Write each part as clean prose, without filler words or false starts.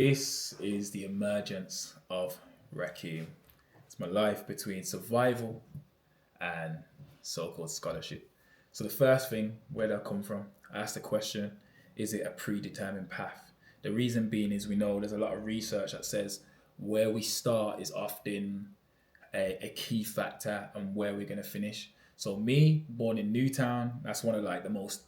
This is the emergence of Rackeem. It's my life between survival and so-called scholarship. So the first thing, where did I come from? I asked the question, is it a predetermined path? The reason being is we know there's a lot of research that says where we start is often a key factor on where we're going to finish. So me, born in Newtown, that's one of like the most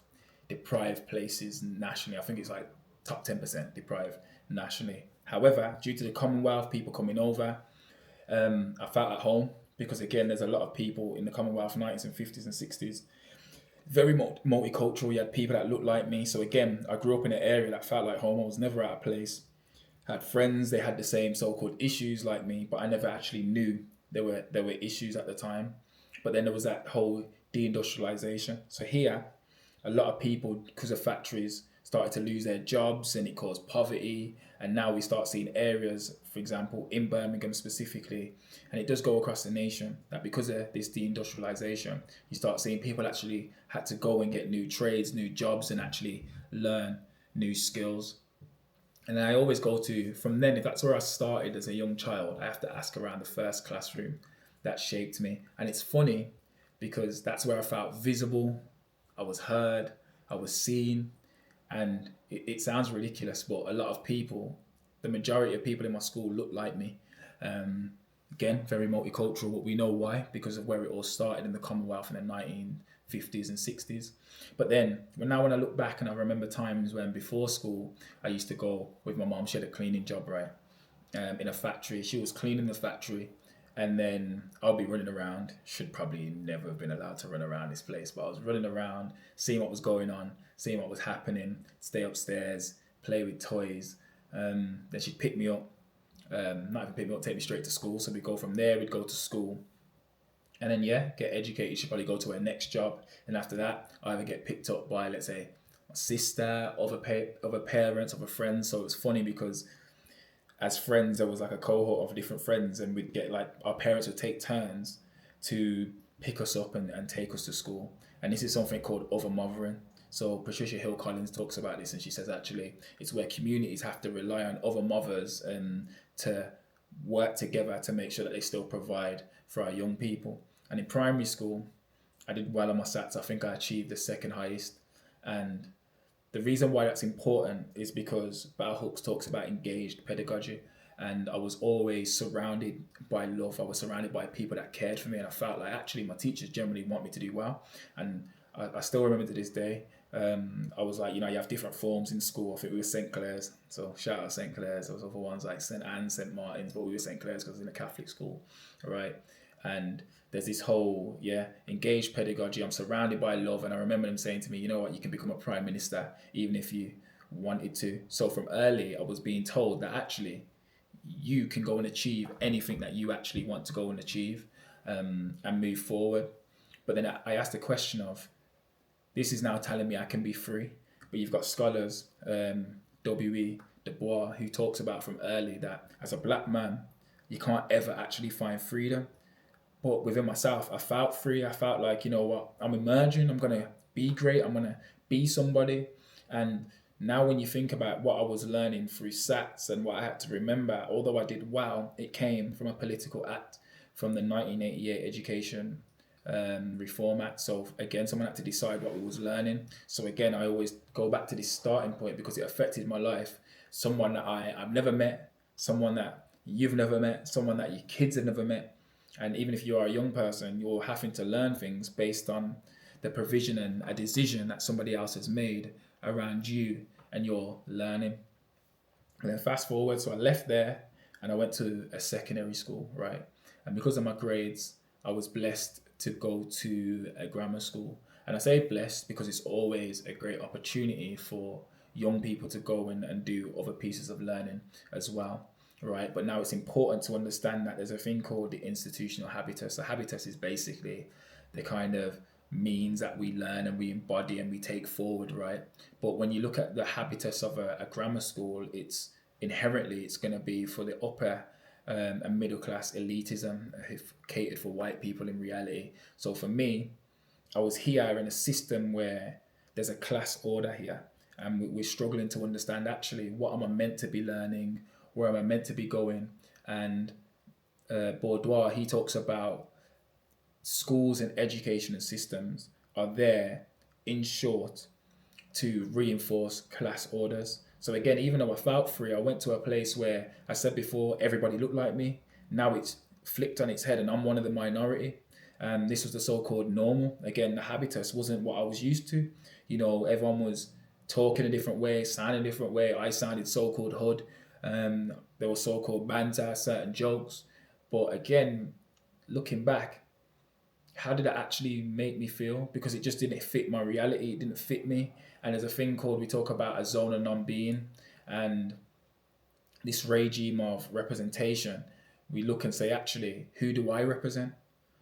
deprived places nationally. I think it's like top 10% deprived nationally. However, due to the Commonwealth, people coming over, I felt at home because again, there's a lot of people in the Commonwealth 90s and 50s and 60s. Very multicultural. You had people that looked like me. So again, I grew up in an area that felt like home. I was never out of place. I had friends. They had the same so-called issues like me, but I never actually knew there were issues at the time. But then there was that whole deindustrialization. So here, a lot of people, because of factories, started to lose their jobs and it caused poverty. And now we start seeing areas, for example, in Birmingham specifically, and it does go across the nation, that because of this deindustrialization, you start seeing people actually had to go and get new trades, new jobs, and actually learn new skills. And I always go to, from then, if that's where I started as a young child, I have to ask around the first classroom that shaped me. And it's funny because that's where I felt visible, I was heard, I was seen. And it sounds ridiculous, but a lot of people, the majority of people in my school look like me. Again, very multicultural, but we know why, because of where it all started in the Commonwealth in the 1950s and 60s. But then, when I look back and I remember times when before school, I used to go with my mom, she had a cleaning job, right? In a factory. She was cleaning the factory, and then I'll be running around. Should probably never have been allowed to run around this place, but I was running around, seeing what was going on, seeing what was happening, stay upstairs, play with toys. Then she'd pick me up, not even pick me up, take me straight to school. So we'd go from there, we'd go to school, and then yeah, get educated. She'd probably go to her next job, and after that, I either get picked up by, let's say, my sister, other parents, other friends. So it was funny because as friends, there was like a cohort of different friends, and we'd get like our parents would take turns to pick us up and take us to school. And this is something called other mothering. So Patricia Hill Collins talks about this, and she says actually it's where communities have to rely on other mothers and to work together to make sure that they still provide for our young people. And in primary school, I did well on my SATs. I think I achieved the second highest, and the reason why that's important is because Bell Hooks talks about engaged pedagogy, and I was always surrounded by love. I was surrounded by people that cared for me, and I felt like actually my teachers generally want me to do well. And I still remember to this day, I was like, you have different forms in school. I think we were St. Clair's, so shout out St. Clair's. There was other ones like St. Anne's, St. Martin's, but we were St. Clair's because it was in a Catholic school, right? And there's this whole engaged pedagogy. I'm surrounded by love, and I remember them saying to me, you know what, you can become a prime minister even if you wanted to. So from early, I was being told that actually you can go and achieve anything that you actually want to go and achieve, and move forward. But then I asked the question of, this is now telling me I can be free. But you've got scholars, W.E. Du Bois, who talks about from early that as a black man, you can't ever actually find freedom. But within myself, I felt free. I felt like, you know what, I'm emerging. I'm going to be great. I'm going to be somebody. And now when you think about what I was learning through SATs and what I had to remember, although I did well, it came from a political act from the 1988 Education Reform Act. So again, someone had to decide what we was learning. So again, I always go back to this starting point because it affected my life. Someone that I've never met, someone that you've never met, someone that your kids have never met. And even if you are a young person, you're having to learn things based on the provision and a decision that somebody else has made around you and your learning. And then fast forward, so I left there and I went to a secondary school, right? And because of my grades, I was blessed to go to a grammar school. And I say blessed because it's always a great opportunity for young people to go and do other pieces of learning as well, right? But now it's important to understand that there's a thing called the institutional habitus. So habitus is basically the kind of means that we learn and we embody and we take forward, right? But when you look at the habitus of a grammar school, it's inherently it's going to be for the upper and middle class elitism, catered for white people in reality. So for me, I was here in a system where there's a class order here. and we're struggling to understand actually what am I meant to be learning, where am I meant to be going. And Bourdieu, he talks about schools and education and systems are there, in short, to reinforce class orders. So again, even though I felt free, I went to a place where I said before everybody looked like me. Now it's flipped on its head, and I'm one of the minority. This was the so-called normal. Again, the habitus wasn't what I was used to. Everyone was talking a different way, sounding a different way. I sounded so-called hood. There was so-called banter, certain jokes. But again, looking back, how did it actually make me feel? Because it just didn't fit my reality. It didn't fit me. And there's a thing called, we talk about a zone of non-being, and this regime of representation. We look and say, actually, who do I represent?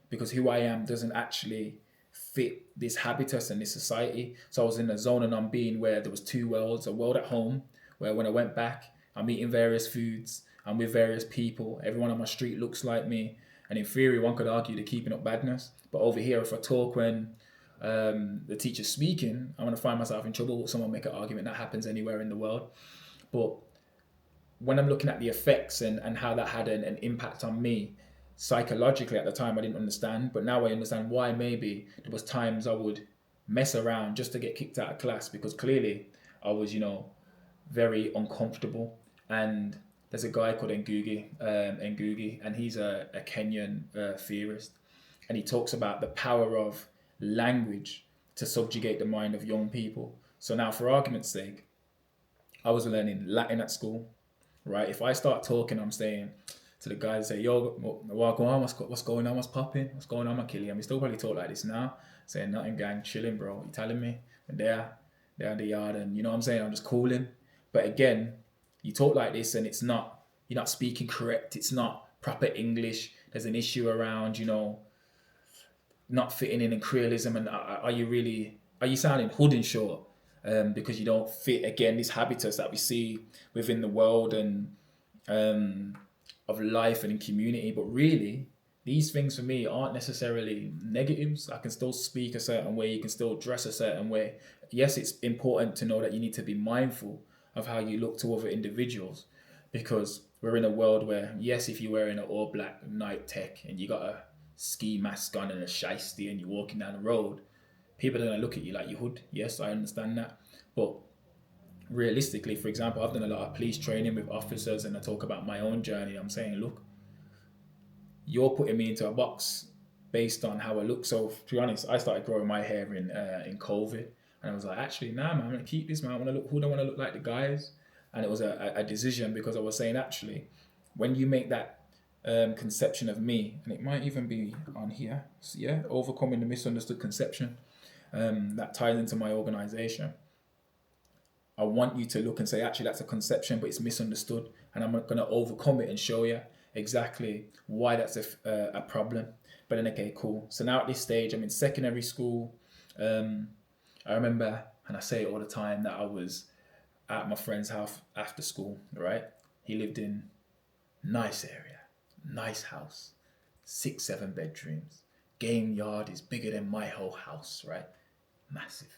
Because who I am doesn't actually fit this habitus and this society. So I was in a zone of non-being where there was two worlds: a world at home, where when I went back, I'm eating various foods, I'm with various people, everyone on my street looks like me, and in theory, one could argue they're keeping up badness. But over here, if I talk when the teacher's speaking, I'm going to find myself in trouble. Someone make an argument. That happens anywhere in the world. But when I'm looking at the effects and how that had an impact on me, psychologically at the time, I didn't understand. But now I understand why maybe there was times I would mess around just to get kicked out of class, because clearly I was, very uncomfortable. And there's a guy called Ngugi, and he's a Kenyan theorist, and he talks about the power of language to subjugate the mind of young people. So now, for argument's sake, I was learning Latin at school, right? If I start talking, I'm saying to the guys, say, yo, what's going on, what's popping, what's going on, my killie? And we still probably talk like this now, saying nothing, gang, chilling, bro. You telling me? And they're in the yard, and you know what I'm saying? I'm just cooling. But again, you talk like this and you're not speaking correct. It's not proper English. There's an issue around, not fitting in creolism. And are you sounding hood and short? Because you don't fit, again, this habitus that we see within the world and of life and in community. But really, these things for me aren't necessarily negatives. I can still speak a certain way. You can still dress a certain way. Yes, it's important to know that you need to be mindful of how you look to other individuals, because we're in a world where, yes, if you're wearing an all black night tech and you got a ski mask on and a shiesty and you're walking down the road, people are going to look at you like you hood. Yes, I understand that. But realistically, for example, I've done a lot of police training with officers, and I talk about my own journey. I'm saying, look, you're putting me into a box based on how I look. So to be honest, I started growing my hair in COVID, and I was like, actually, nah, man, I'm gonna keep this, man. I want to look. Who don't want to look like the guys? And it was a decision, because I was saying, actually, when you make that conception of me, and it might even be on here, so yeah, overcoming the misunderstood conception, that ties into my organization. I want you to look and say, actually, that's a conception, but it's misunderstood, and I'm going to overcome it and show you exactly why that's a problem. But then, okay, cool. So now at this stage, I'm in secondary school. I remember, and I say it all the time, that I was at my friend's house after school, right? He lived in nice area, nice house, 6-7 bedrooms. Game yard is bigger than my whole house, right? Massive.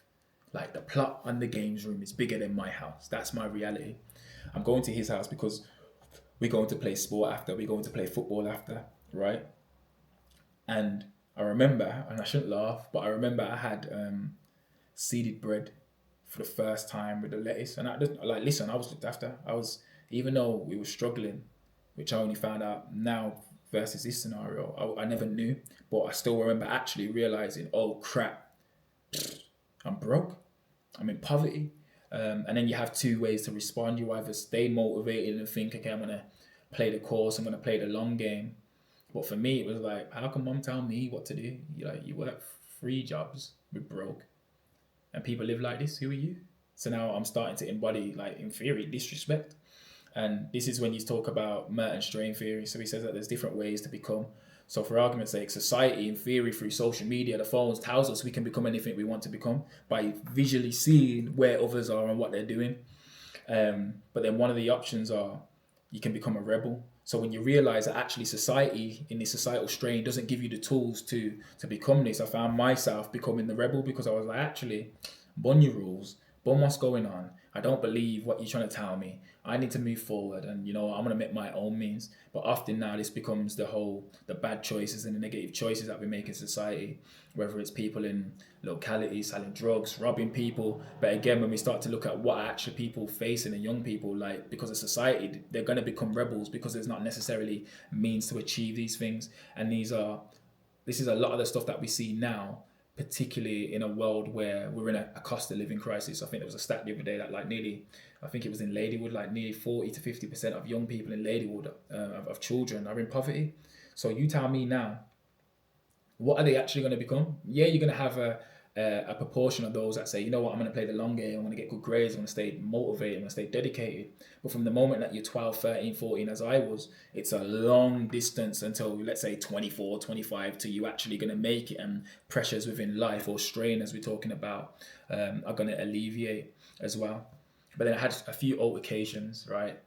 Like the plot on the games room is bigger than my house. That's my reality. I'm going to his house because we're going to play sport after, we're going to play football after, right? And I remember, and I shouldn't laugh, but I remember I had seeded bread for the first time with the lettuce. And I was looked after. Even though we were struggling, which I only found out now versus this scenario, I never knew. But I still remember actually realizing, oh crap, I'm broke. I'm in poverty. And then you have two ways to respond. You either stay motivated and think, okay, I'm going to play the course, I'm going to play the long game. But for me, it was like, how can mom tell me what to do? You work 3 jobs, we're broke, and people live like this. Who are you? So now I'm starting to embody, like, in theory, disrespect. And this is when you talk about Merton strain theory. So he says that there's different ways to become. So for argument's sake, society, in theory, through social media, the phones, tells us we can become anything we want to become by visually seeing where others are and what they're doing. But then one of the options are you can become a rebel. So when you realize that actually society, in this societal strain, doesn't give you the tools to become this, I found myself becoming the rebel, because I was like, actually, bun your rules, But what's going on? I don't believe what you're trying to tell me. I need to move forward, and I'm gonna make my own means. But often now this becomes the bad choices and the negative choices that we make in society, whether it's people in localities selling drugs, robbing people. But again, when we start to look at what are actually people facing and young people, like, because of society, they're gonna become rebels because there's not necessarily means to achieve these things. And this is a lot of the stuff that we see now, particularly in a world where we're in a cost of living crisis. I think there was a stat the other day that I think it was in Ladywood, like nearly 40 to 50% of young people in Ladywood, of children, are in poverty. So you tell me now, what are they actually going to become? Yeah, you're going to have a proportion of those that say, you know what, I'm going to play the long game, I'm going to get good grades, I'm going to stay motivated, I'm going to stay dedicated. But from the moment that you're 12, 13, 14, as I was, it's a long distance until, let's say, 24, 25, till you actually going to make it, and pressures within life, or strain, as we're talking about, are going to alleviate as well. But then I had a few altercations, right?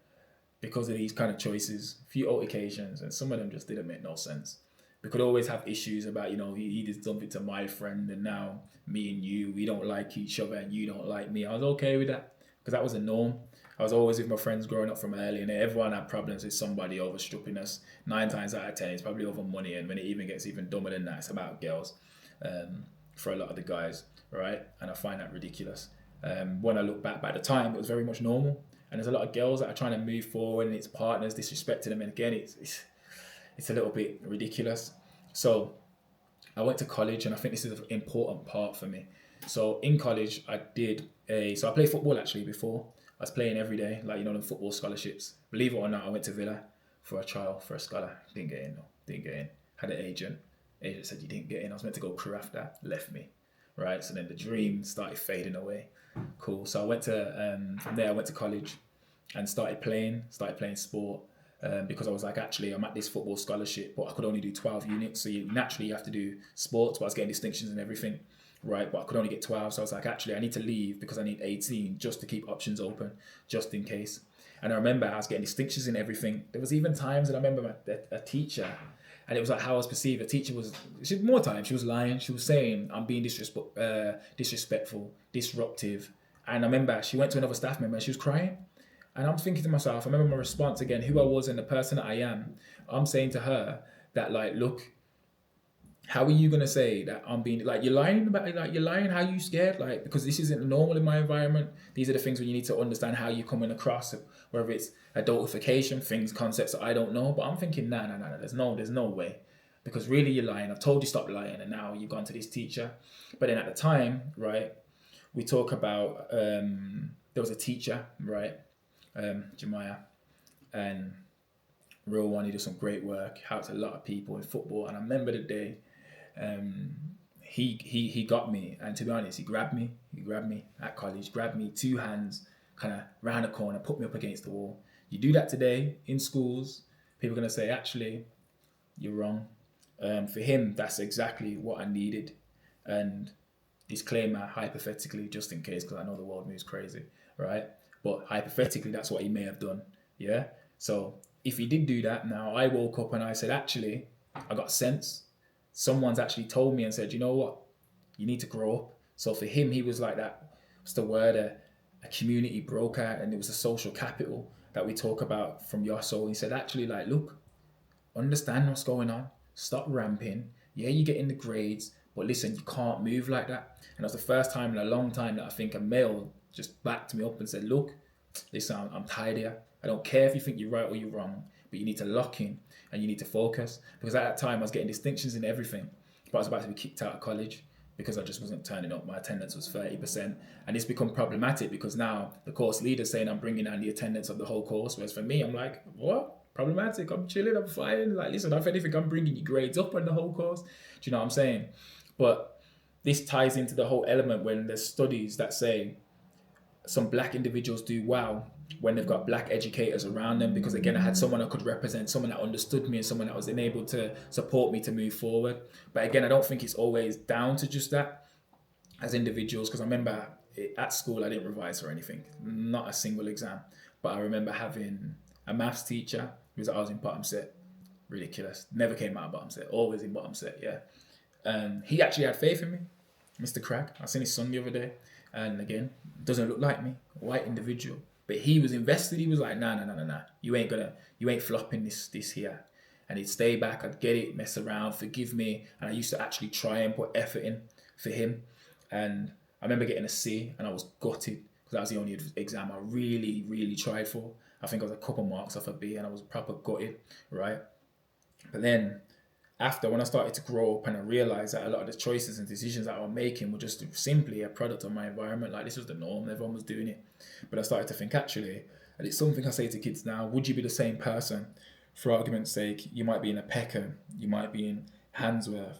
Because of these kind of choices, a few altercations, and some of them just didn't make no sense. We could always have issues about, he did something to my friend, and now me and you, we don't like each other, and you don't like me. I was okay with that because that was a norm. I was always with my friends growing up from early, and everyone had problems with somebody overstripping us. 9 times out of 10, it's probably over money, and when it even gets even dumber than that, it's about girls, for a lot of the guys, right? And I find that ridiculous. When I look back, by the time, it was very much normal. And there's a lot of girls that are trying to move forward, and its partners disrespecting them. And again, it's a little bit ridiculous. So I went to college, and I think this is an important part for me. So in college, I played football actually before. I was playing every day, like, the football scholarships. Believe it or not, I went to Villa for a trial for a scholar. Didn't get in though. Didn't get in. Had an agent. Agent said you didn't get in. I was meant to go crew after. Left me. Right. So then the dream started fading away. Cool. So I went from there I went to college and started playing sport. Because I was like, actually, I'm at this football scholarship, but I could only do 12 units. So naturally, you have to do sports, but I was getting distinctions and everything, right? But I could only get 12. So I was like, actually, I need to leave because I need 18 just to keep options open, just in case. And I remember I was getting distinctions in everything. There was even times that I remember a teacher, and it was like how I was perceived. A teacher more times, she was lying. She was saying, I'm being disrespectful, disruptive. And I remember she went to another staff member and she was crying. And I'm thinking to myself, I remember my response again, who I was and the person that I am. I'm saying to her that, like, look, how are you gonna say that I'm being, like, you're lying about, like, you're lying? How are you scared? Like, because this isn't normal in my environment. These are the things where you need to understand how you're coming across, whether it's adultification, concepts that I don't know. But I'm thinking, nah, there's no way, because really you're lying. I've told you stop lying, and now you've gone to this teacher. But then at the time, right, we talk about there was a teacher, right, Jemiah, and real one. He did some great work, helped a lot of people in football. And I remember the day he got me, and to be honest, he grabbed me at college, grabbed me 2 hands, kind of round the corner, put me up against the wall. You do that today in schools, people are gonna say, actually, you're wrong. For him, that's exactly what I needed. And disclaimer, hypothetically, just in case, because I know the world moves crazy, right? But hypothetically, that's what he may have done. Yeah. So if he did do that, now I woke up and I said, actually, I got sense. Someone's actually told me and said, you know what? You need to grow up. So for him, he was like that. What's the word? A community broker, and it was a social capital that we talk about from your soul. He said, actually, like, look, understand what's going on. Stop ramping. Yeah, you get in the grades, but listen, you can't move like that. And that's the first time in a long time that I think a male just backed me up and said, look, listen, I'm tired here. I don't care if you think you're right or you're wrong, but you need to lock in and you need to focus. Because at that time I was getting distinctions in everything, but I was about to be kicked out of college because I just wasn't turning up. My attendance was 30%. And it's become problematic because now the course leader's saying I'm bringing down the attendance of the whole course. Whereas for me, I'm like, what? Problematic? I'm chilling, I'm fine. Like, listen, if anything, I'm bringing your grades up on the whole course. Do you know what I'm saying? But this ties into the whole element when there's studies that say some black individuals do well when they've got black educators around them, because again, I had someone I could represent, someone that understood me, and someone that was enabled to support me to move forward. But again, I don't think it's always down to just that as individuals, because I remember at school I didn't revise for anything, not a single exam. But I remember having a maths teacher who was, I was in bottom set, ridiculous, never came out of bottom set, always in bottom set. Yeah. He actually had faith in me, Mr. Crack. I seen his son the other day, and again, doesn't look like me, white individual. But he was invested. He was like, nah, nah, nah, nah, nah. You ain't flopping this here. And he'd stay back. I'd get it, mess around, forgive me. And I used to actually try and put effort in for him. And I remember getting a C, and I was gutted because that was the only exam I really, really tried for. I think I was a couple marks off a B, and I was proper gutted, right? But then after, when I started to grow up and I realized that a lot of the choices and decisions that I was making were just simply a product of my environment, like this was the norm, everyone was doing it. But I started to think, actually, and it's something I say to kids now, would you be the same person? For argument's sake, you might be in a Peckham, you might be in Handsworth.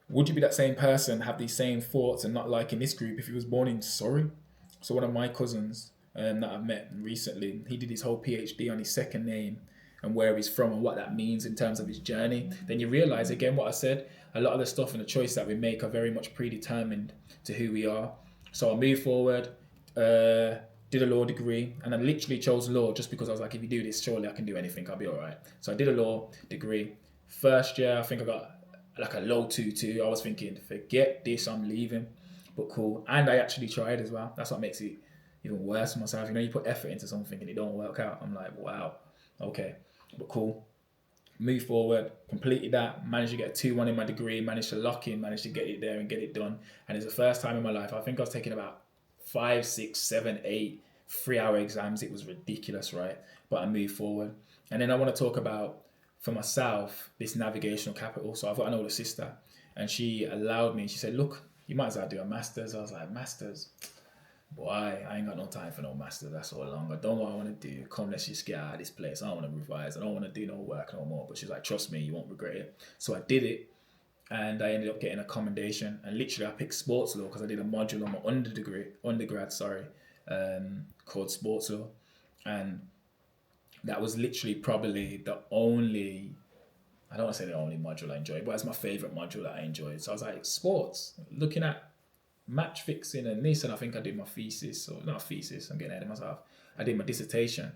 Would you be that same person, have these same thoughts and not like in this group if you was born in Surrey? So one of my cousins that I've met recently, he did his whole PhD on his second name and where he's from and what that means in terms of his journey. Then you realize again what I said, a lot of the stuff and the choice that we make are very much predetermined to who we are. So I moved forward, did a law degree, and I literally chose law just because I was like, if you do this, surely I can do anything, I'll be all right. So I did a law degree. First year, I think I got like a low 2-2. I was thinking, forget this, I'm leaving. But cool. And I actually tried as well. That's what makes it even worse for myself. You know, you put effort into something and it don't work out. I'm like, wow, okay. But cool. Move forward, completed that, managed to get a 2-1 in my degree, managed to lock in, managed to get it there and get it done. And it's the first time in my life, I think I was taking about 5, 6, 7, 8 3-hour exams. It was ridiculous, right? But I moved forward. And then I want to talk about, for myself, this navigational capital. So I've got an older sister, and she allowed me, she said, look, you might as well do a master's. I was like, master's? Boy, I ain't got no time for no master's. That's all long. I don't know what I want to do. Come, let's just get out of this place. I don't want to revise. I don't want to do no work no more. But she's like, trust me, you won't regret it. So I did it, and I ended up getting a commendation. And literally, I picked sports law because I did a module on my undergrad, called sports law. And that was literally probably the only, I don't want to say the only module I enjoyed, but it's my favorite module that I enjoyed. So I was like, sports, looking at match fixing and this, and I think I did my thesis, or not thesis, I'm getting ahead of myself. I did my dissertation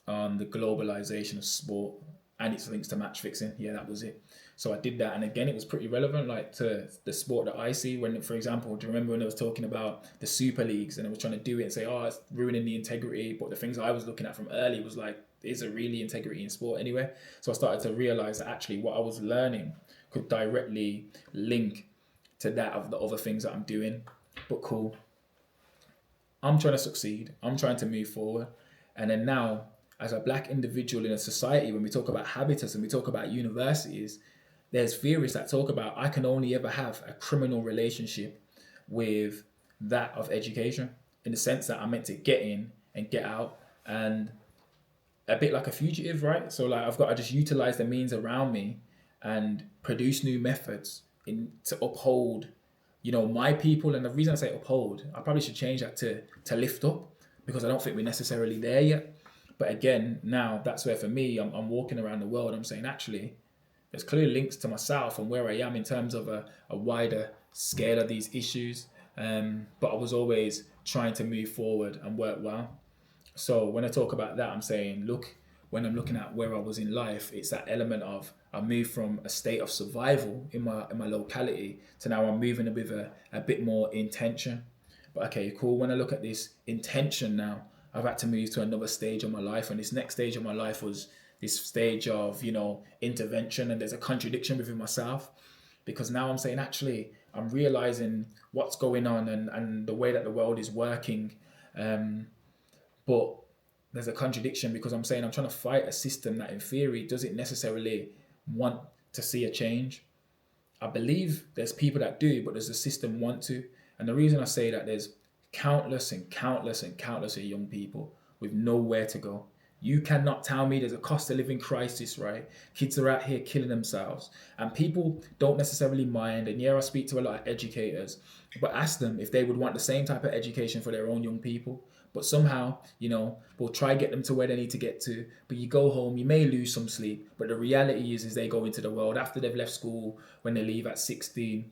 on the globalization of sport and its links to match fixing. Yeah, that was it. So I did that, and again, it was pretty relevant, like to the sport that I see. When, for example, do you remember when I was talking about the super leagues and I was trying to do it and say, oh, it's ruining the integrity? But the things I was looking at from early was like, is there really integrity in sport anyway? So I started to realize that actually what I was learning could directly link to that of the other things that I'm doing. But cool. I'm trying to succeed. I'm trying to move forward. And then now, as a black individual in a society, when we talk about habitus and we talk about universities, there's theories that talk about I can only ever have a criminal relationship with that of education, in the sense that I'm meant to get in and get out, and a bit like a fugitive, right? So like I've got to just utilize the means around me and produce new methods in to uphold, my people. And the reason I say uphold, I probably should change that to lift up, because I don't think we're necessarily there yet. But again, now that's where for me, I'm walking around the world, I'm saying actually, there's clear links to myself and where I am in terms of a wider scale of these issues. But I was always trying to move forward and work well. So when I talk about that, I'm saying, look, when I'm looking at where I was in life, it's that element of I moved from a state of survival in my locality to now I'm moving with a bit more intention. But okay, cool. When I look at this intention now, I've had to move to another stage of my life. And this next stage of my life was this stage of, intervention. And there's a contradiction within myself, because now I'm saying, actually, I'm realizing what's going on and the way that the world is working. But there's a contradiction, because I'm saying I'm trying to fight a system that in theory doesn't necessarily want to see a change. I believe there's people that do, but does the system want to? And the reason I say that, there's countless and countless and countless of young people with nowhere to go. You cannot tell me there's a cost of living crisis, right? Kids are out here killing themselves, and people don't necessarily mind. And yeah, I speak to a lot of educators, but ask them if they would want the same type of education for their own young people. But somehow, we'll try to get them to where they need to get to. But you go home, you may lose some sleep. But the reality is they go into the world after they've left school, when they leave at 16.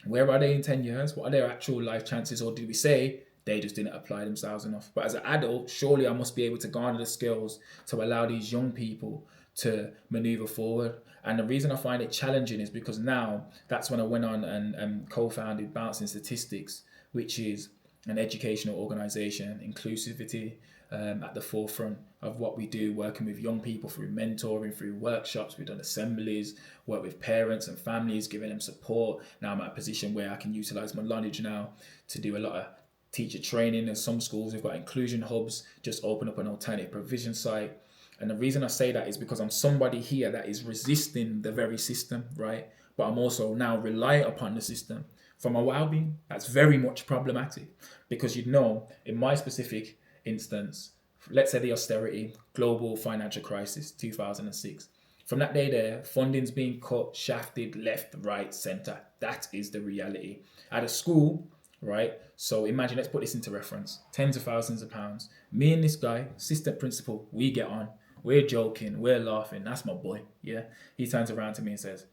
Where are they in 10 years? What are their actual life chances? Or do we say they just didn't apply themselves enough? But as an adult, surely I must be able to garner the skills to allow these young people to maneuver forward. And the reason I find it challenging is because now that's when I went on and co-founded Bouncing Statistics, which is an educational organisation, inclusivity at the forefront of what we do, working with young people through mentoring, through workshops. We've done assemblies, work with parents and families, giving them support. Now I'm at a position where I can utilise my knowledge now to do a lot of teacher training. In some schools, we've got inclusion hubs, just open up an alternative provision site. And the reason I say that is because I'm somebody here that is resisting the very system, right? But I'm also now reliant upon the system for my well-being. That's very much problematic because in my specific instance, let's say the austerity, global financial crisis, 2006. From that day there, funding's being cut, shafted, left, right, centre. That is the reality. At a school, right? So imagine, let's put this into reference. Tens of thousands of pounds. Me and this guy, assistant principal, we get on. We're joking, we're laughing. That's my boy, yeah? He turns around to me and says,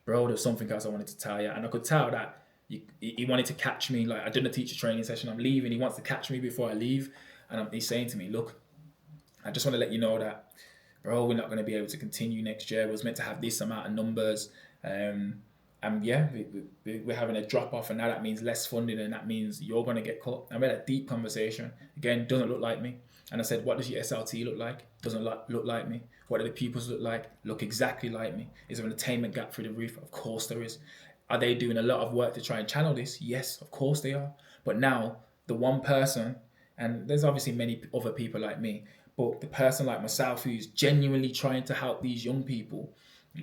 bro, there's something else I wanted to tell you. And I could tell that he wanted to catch me. Like, I did a teacher training session, I'm leaving. He wants to catch me before I leave. And he's saying to me, look, I just want to let you know that, bro, we're not going to be able to continue next year. We was meant to have this amount of numbers. And yeah, we're having a drop off, and now that means less funding, and that means you're going to get cut. I had a deep conversation. Again, doesn't look like me. And I said, what does your SLT look like? Doesn't look like me. What do the pupils look like? Look exactly like me. Is there an attainment gap through the roof? Of course there is. Are they doing a lot of work to try and channel this? Yes, of course they are. But now, the one person, and there's obviously many other people like me, but the person like myself who's genuinely trying to help these young people,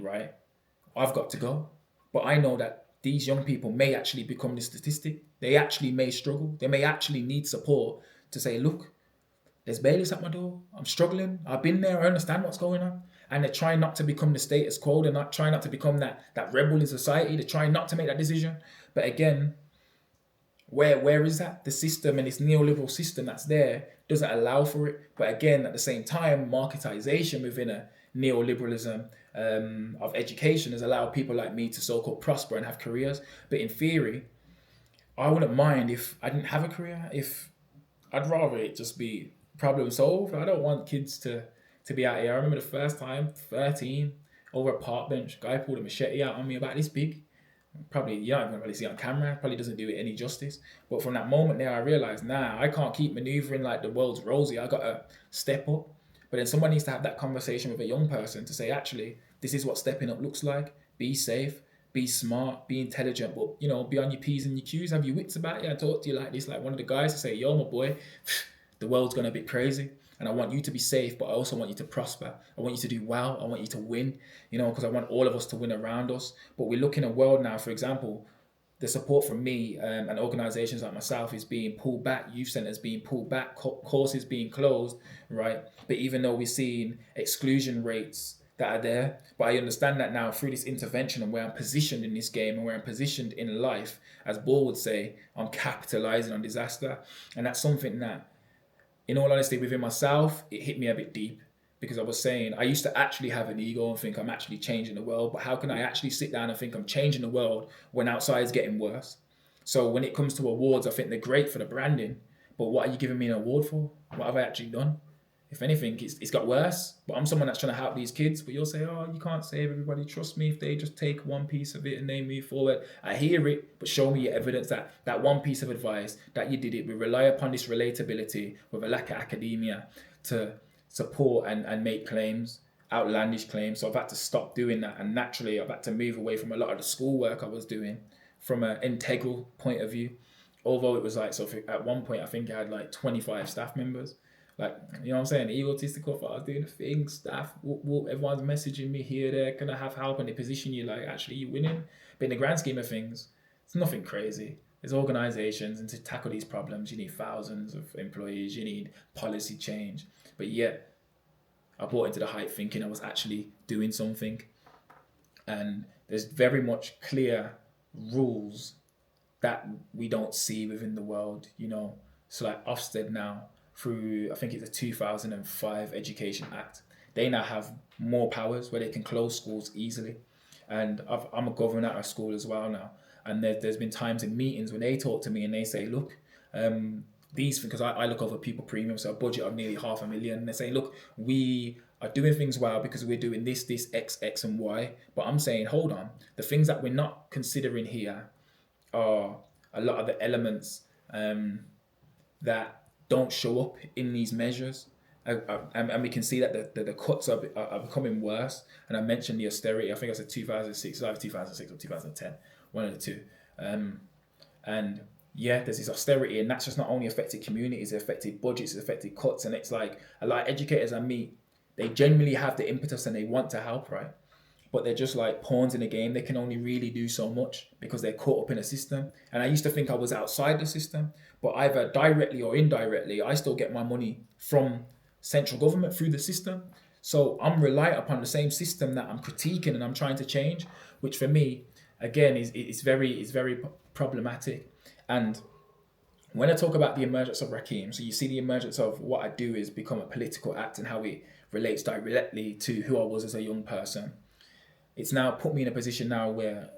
right? I've got to go. But I know that these young people may actually become the statistic. They actually may struggle. They may actually need support to say, look, there's bailiffs at my door. I'm struggling. I've been there. I understand what's going on. And they're trying not to become the status quo. They're not trying not to become that rebel in society. They're trying not to make that decision. But again, where is that? The system and this neoliberal system that's there doesn't allow for it. But again, at the same time, marketization within a neoliberalism of education has allowed people like me to so-called prosper and have careers. But in theory, I wouldn't mind if I didn't have a career. If I'd rather it just be problem solved. I don't want kids to be out here. I remember the first time, 13, over a park bench, guy pulled a machete out on me about this big. Probably, you don't even really see it on camera. Probably doesn't do it any justice. But from that moment there, I realized, I can't keep maneuvering like the world's rosy. I got to step up. But then someone needs to have that conversation with a young person to say, actually, this is what stepping up looks like. Be safe, be smart, be intelligent, but, be on your P's and your Q's, have your wits about you, and talk to you like this, like one of the guys to say, yo, my boy, the world's going to be crazy. And I want you to be safe, but I also want you to prosper. I want you to do well. I want you to win, because I want all of us to win around us. But we look in a world now, for example, the support from me and organizations like myself is being pulled back, youth centers being pulled back, courses being closed, right? But even though we're seeing exclusion rates that are there, but I understand that now through this intervention and where I'm positioned in this game and where I'm positioned in life, as Ball would say, I'm capitalizing on disaster. And that's something that, in all honesty, within myself, it hit me a bit deep because I was saying I used to actually have an ego and think I'm actually changing the world, but how can I actually sit down and think I'm changing the world when outside is getting worse? So when it comes to awards, I think they're great for the branding, but what are you giving me an award for? What have I actually done? If anything, it's got worse, but I'm someone that's trying to help these kids, but you'll say, oh, you can't save everybody. Trust me, if they just take one piece of it and they move forward. I hear it, but show me your evidence that one piece of advice, that you did it. We rely upon this relatability with a lack of academia to support and make claims, outlandish claims. So I've had to stop doing that. And naturally, I've had to move away from a lot of the schoolwork I was doing from an integral point of view. Although it was like, so at one point, I think I had like 25 staff members. Like, you know what I'm saying? Egotistical for I was doing the thing, staff, everyone's messaging me here, there, can I have help? And they position you like, actually, you're winning. But in the grand scheme of things, it's nothing crazy. There's organizations, and to tackle these problems, you need thousands of employees, you need policy change. But yet, I bought into the hype thinking I was actually doing something. And there's very much clear rules that we don't see within the world, So like Ofsted now, through, I think it's a 2005 Education Act, they now have more powers where they can close schools easily. And I'm a governor at a school as well now. And there's been times in meetings when they talk to me and they say, look, these, because I look over people premium, so a budget of nearly $500,000. And they say, look, we are doing things well because we're doing this, X, and Y. But I'm saying, hold on, the things that we're not considering here are a lot of the elements that don't show up in these measures. And we can see that the cuts are becoming worse. And I mentioned the austerity. I think I said 2006, either 2006 or 2010, one of the two. Um, and yeah, there's this austerity, and that's just not only affected communities, it affected budgets, it affected cuts. And it's like a lot of educators I meet, they genuinely have the impetus and they want to help, right? But they're just like pawns in a game. They can only really do so much because they're caught up in a system. And I used to think I was outside the system, but either directly or indirectly, I still get my money from central government through the system. So I'm reliant upon the same system that I'm critiquing and I'm trying to change, which for me, again, is very problematic. And when I talk about the emergence of Rackeem, so you see the emergence of what I do is become a political act and how it relates directly to who I was as a young person. It's now put me in a position now where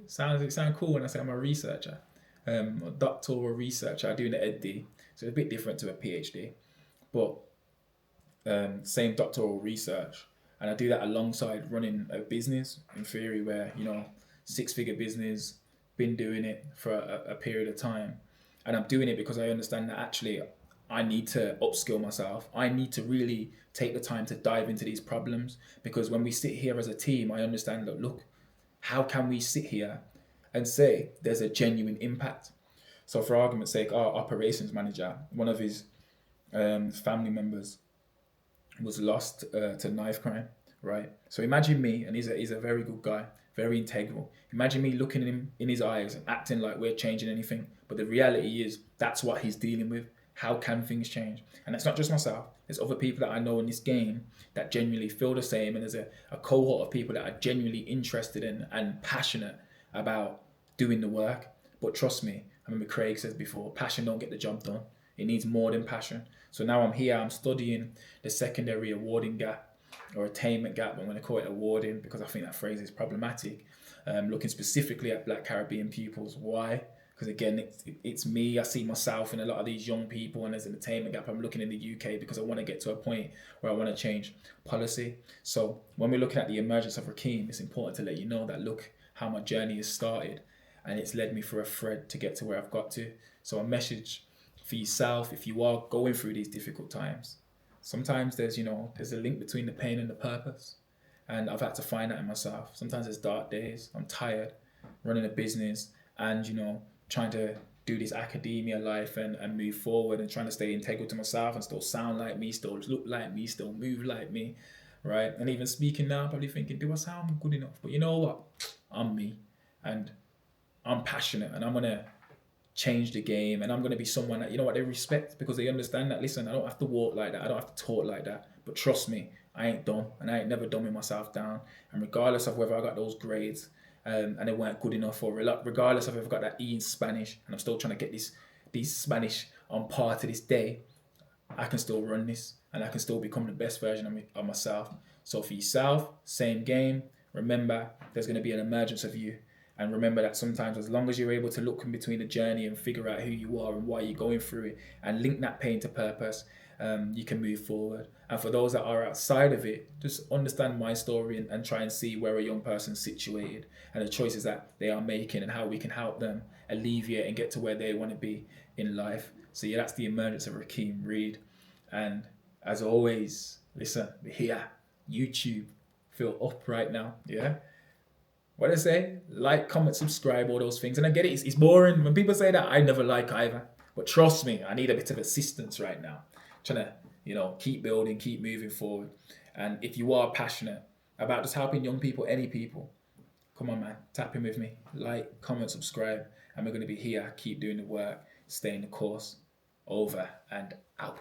it sounds cool when I say I'm a researcher, a doctoral researcher. I do an EdD, so it's a bit different to a PhD, but same doctoral research, and I do that alongside running a business. In theory, where six-figure business, been doing it for a period of time, and I'm doing it because I understand that actually I need to upskill myself. I need to really take the time to dive into these problems because when we sit here as a team, I understand that look, how can we sit here and say there's a genuine impact? So, for argument's sake, our operations manager, one of his family members, was lost to knife crime, right? So imagine me, and he's a very good guy, very integral. Imagine me looking at him in his eyes and acting like we're changing anything. But the reality is that's what he's dealing with. How can things change? And it's not just myself. There's other people that I know in this game that genuinely feel the same. And there's a cohort of people that are genuinely interested in and passionate about doing the work. But trust me, I remember Craig says before, passion don't get the job done. It needs more than passion. So now I'm here, I'm studying the secondary awarding gap or attainment gap. I'm going to call it awarding because I think that phrase is problematic. Looking specifically at Black Caribbean pupils. Why? Because again, it's me. I see myself in a lot of these young people, and there's an attainment gap. I'm looking in the UK because I want to get to a point where I want to change policy. So when we're looking at the emergence of Rackeem, it's important to let you know that look how my journey has started, and it's led me for a thread to get to where I've got to. So a message for yourself, if you are going through these difficult times, sometimes there's a link between the pain and the purpose, and I've had to find that in myself. Sometimes there's dark days, I'm tired running a business and trying to do this academia life and move forward and trying to stay integral to myself and still sound like me, still look like me, still move like me, right? And even speaking now, probably thinking, do I sound good enough? But you know what, I'm me, and I'm passionate, and I'm gonna change the game, and I'm going to be someone that they respect because they understand that listen, I don't have to walk like that, I don't have to talk like that, but trust me, I ain't dumb, and I ain't never dumbing myself down. And regardless of whether I got those grades and they weren't good enough, or regardless of if I got that E in Spanish and I'm still trying to get these Spanish on par to this day, I can still run this and I can still become the best version of myself. So for yourself, same game. Remember, there's going to be an emergence of you. And remember that sometimes, as long as you're able to look in between the journey and figure out who you are and why you're going through it and link that pain to purpose, you can move forward. And for those that are outside of it, just understand my story and try and see where a young person's situated and the choices that they are making and how we can help them alleviate and get to where they want to be in life. So yeah, that's the emergence of Rackeem Reid. And as always, listen, we're here, YouTube, feel up right now, yeah? What I say? Like, comment, subscribe, all those things. And I get it, it's boring. When people say that, I never like either. But trust me, I need a bit of assistance right now. Trying to, keep building, keep moving forward. And if you are passionate about just helping young people, any people, come on, man, tap in with me. Like, comment, subscribe. And we're going to be here, keep doing the work, stay in the course. Over and out.